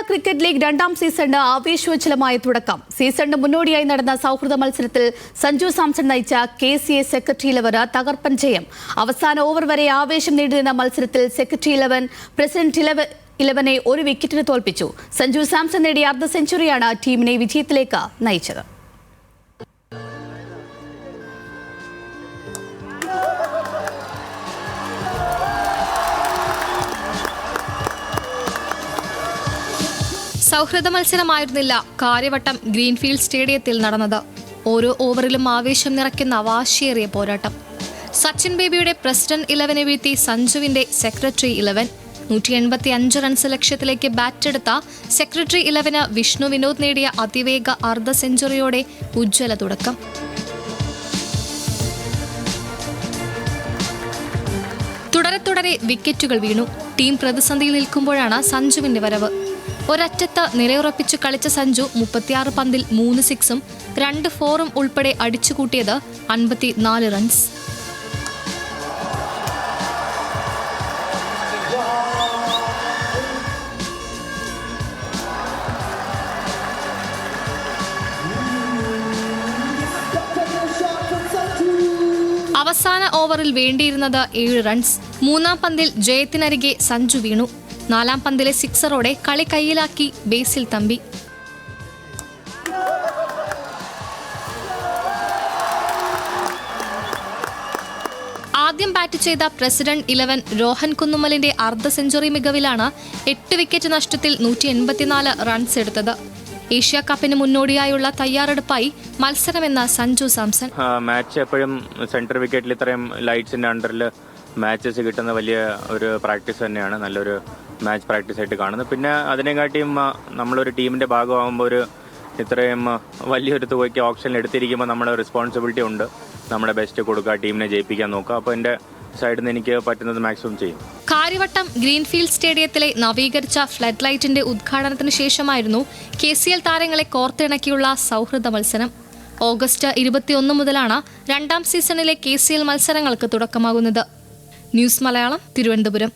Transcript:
Cricket league രണ്ടാം സീസണിന് ആവേശോജ്വലമായ തുടക്കം. സീസണിന് മുന്നോടിയായി നടന്ന സൗഹൃദ മത്സരത്തിൽ സഞ്ജു സാംസൺ നയിച്ച KCA സെക്രട്ടറി 11 തകർപ്പൻ ജയം. അവസാന ഓവർ വരെ ആവേശം നേടിയിരുന്ന മത്സരത്തിൽ സെക്രട്ടറി 11 പ്രസിഡന്റ് 11 ഒരു വിക്കറ്റിന് തോൽപ്പിച്ചു. സഞ്ജു സാംസൺ നേടിയ അർദ്ധ സെഞ്ചുറിയാണ് ടീമിനെ വിജയത്തിലേക്ക് നയിച്ചത്. സൗഹൃദ മത്സരമായിരുന്നില്ല കാര്യവട്ടം ഗ്രീൻഫീൽഡ് സ്റ്റേഡിയത്തിൽ നടന്നത്. ഓരോ ഓവറിലും ആവേശം നിറയ്ക്കുന്ന വാശിയേറിയ പോരാട്ടം. സച്ചിൻ ബേബിയുടെ പ്രസിഡന്റ് 11 വീഴ്ത്തി സഞ്ജുവിന്റെ സെക്രട്ടറി 11. 185 റൺസ് ലക്ഷ്യത്തിലേക്ക് ബാറ്റെടുത്ത സെക്രട്ടറി 11 വിഷ്ണു വിനോദ് നേടിയ അതിവേഗ അർദ്ധ സെഞ്ചുറിയോടെ ഉജ്ജ്വല തുടക്കം. തുടരെ വിക്കറ്റുകൾ വീണു. ടീം പ്രതിസന്ധിയിൽ നിൽക്കുമ്പോഴാണ് സഞ്ജുവിന്റെ വരവ്. ഒരറ്റത്ത് നിലയുറപ്പിച്ചു കളിച്ച സഞ്ജു 36 പന്തിൽ 3 സിക്സും 2 ഫോറും ഉൾപ്പെടെ അടിച്ചുകൂട്ടിയത് 54 റൺസ്. അവസാന ഓവറിൽ വേണ്ടിയിരുന്നത് 7 റൺസ്. 3-ാം പന്തിൽ ജയത്തിനരികെ സഞ്ജു വീണു. 4-ാം പന്തിലെ സിക്സറോടെ കളി കൈയിലാക്കി ബേസിൽ തമ്പി. ആദ്യം ബാറ്റ് ചെയ്ത പ്രസിഡന്റ് 11 രോഹൻ കുന്നുമലിന്റെ അർദ്ധ സെഞ്ചുറി മികവിലാണ് 8 വിക്കറ്റ് നഷ്ടത്തിൽ 184 റൺസ് എടുത്തത്. ഏഷ്യ കപ്പിന് മുന്നോടിയായുള്ള തയ്യാറെടുപ്പായി മത്സരമെന്ന സഞ്ജു സാംസൺ. മാച്ച് എപ്പോഴും സെന്റർ വിക്കറ്റിൽ ഇത്രയും ലൈറ്റ്സിന്റെ അണ്ടറിൽ മാച്ചസ് കിട്ടുന്ന വലിയ ഒരു പ്രാക്ടീസ് തന്നെയാണ്. നല്ലൊരു മാച്ച് പ്രാക്ടീസ് ആയിട്ട് കാണുന്നത്. പിന്നെ അതിനെക്കാട്ടിയും നമ്മളൊരു ടീമിന്റെ ഭാഗമാകുമ്പോൾ ഇത്രയും വലിയൊരു തുകയ്ക്ക് ഓപ്ഷനിൽ എടുത്തിരിക്കുമ്പോൾ നമ്മുടെ റെസ്പോൺസിബിലിറ്റി ഉണ്ട്. നമ്മുടെ ബെസ്റ്റ് കൊടുക്കുക, ടീമിനെ ജയിപ്പിക്കാൻ നോക്കുക. അപ്പോൾ എൻ്റെ സൈഡിൽ നിന്ന് എനിക്ക് പറ്റുന്നത് മാക്സിമം ചെയ്യും. കാര്യവട്ടം ഗ്രീൻഫീൽഡ് സ്റ്റേഡിയത്തിലെ നവീകരിച്ച ഫ്ലഡ് ലൈറ്റിന്റെ ഉദ്ഘാടനത്തിന് ശേഷമായിരുന്നു KCL താരങ്ങളെ കോർത്തിണക്കിയുള്ള സൗഹൃദ മത്സരം. ഓഗസ്റ്റ് 21 മുതലാണ് രണ്ടാം സീസണിലെ KCL മത്സരങ്ങൾക്ക് തുടക്കമാകുന്നത്. ന്യൂസ് മലയാളം, തിരുവനന്തപുരം.